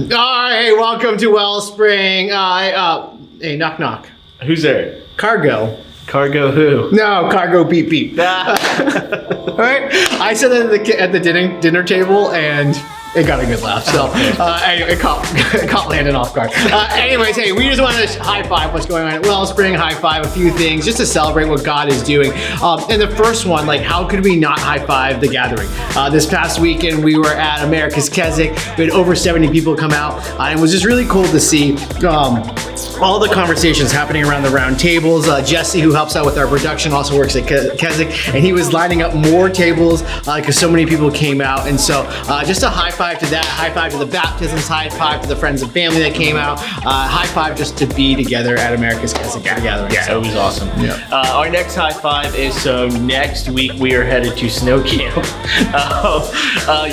Hey, welcome to Wellspring. Hey, knock knock. Who's there? Cargo. Cargo who? No, cargo beep beep. All right. I said that at the dinner table, and it got a good laugh. So anyway, it caught Landon off guard. Anyways, hey, we just wanted to high five what's going on at Wellspring, high five a few things just to celebrate what God is doing. And the first one, like, how could we not high five the gathering? This past weekend, we were at America's Keswick. We had over 70 people come out. It was just really cool to see all the conversations happening around the round tables. Jesse, who helps out with our production, also works at Keswick, and he was lining up more tables because so many people came out. And so just a high five to that, high five to the baptisms, high five to the friends and family that came out, high five just to be together at America's Keswick gathering. Yeah, so it was awesome. Yeah. Our next high five is, so next week we are headed to snow camp.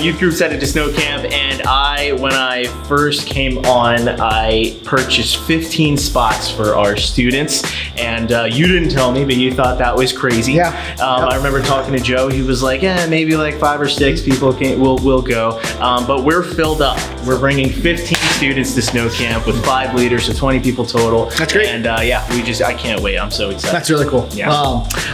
Youth group's headed to snow camp, and when I first came on, I purchased 15 spots for our students, and you didn't tell me, but you thought that was crazy. Yeah. I remember talking to Joe. He was like, maybe like 5 or 6 people will go. But we're filled up. We're bringing 15 students to snow camp with 5 leaders, so 20 people total. That's great. And I can't wait. I'm so excited. That's really cool. Yeah.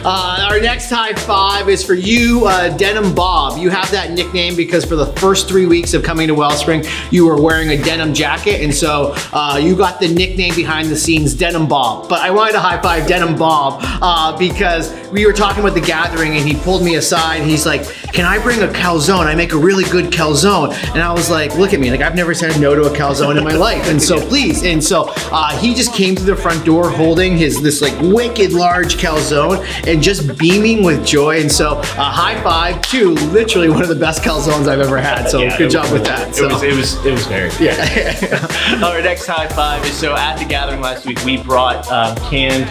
Our next high five is for you, Denim Bob. You have that nickname because for the first 3 weeks of coming to Wellspring, you were wearing a denim jacket, and so you got the nickname behind the scenes, Denim Bob. But I wanted to high five Denim Bob because we were talking about the gathering, and he pulled me aside, and he's like, "Can I bring a calzone? I make a really good calzone." And I was like, "Look at me, like I've never said no to a calzone in my life, and so please." And so he just came to the front door holding this like wicked large calzone and just beaming with joy. And so high five to literally one of the best calzones I've ever had. So good job with that. So. It was very good. Yeah. Our next high five is, so at the gathering last week, we brought canned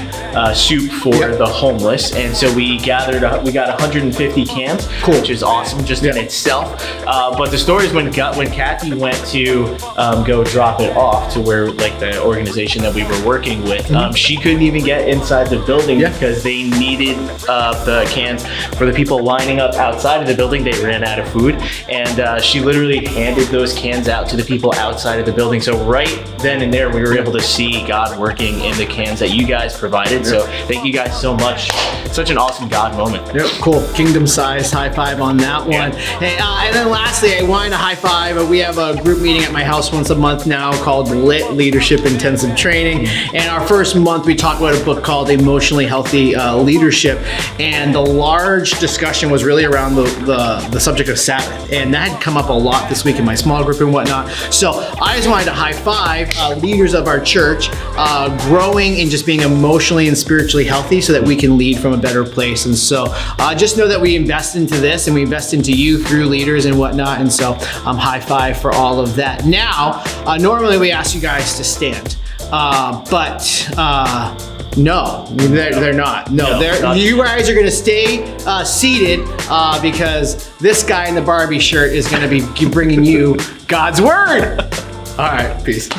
soup for the homeless, and so we got 150 cans, which is awesome just in itself. But the story is when Kathy went to go drop it off to where, like, the organization that we were working with, she couldn't even get inside the building because they needed the cans for the people lining up outside of the building. They ran out of food, and she literally handed those cans out to the people outside of the building. So right then and there, we were able to see God working in the cans that you guys provided. So thank you guys so much. Such an awesome God moment. Yep, cool. Kingdom-sized high five on that one. Hey, and then lastly, I wanted to high five. We have a group meeting at my house once a month now called LIT, Leadership Intensive Training. And our first month, we talked about a book called Emotionally Healthy Leadership. And the large discussion was really around the subject of Sabbath. And that had come up a lot this week in my small group and whatnot. So I just wanted to high five leaders of our church growing and just being emotionally and spiritually healthy so that we can lead from a better place. And so just know that we invest into this and we invest into you through leaders and whatnot. And so high five for all of that. Now, normally we ask you guys to stand, but no, they're not. No, you guys are going to stay seated because this guy in the Barbie shirt is going to be bringing you God's word. All right, peace.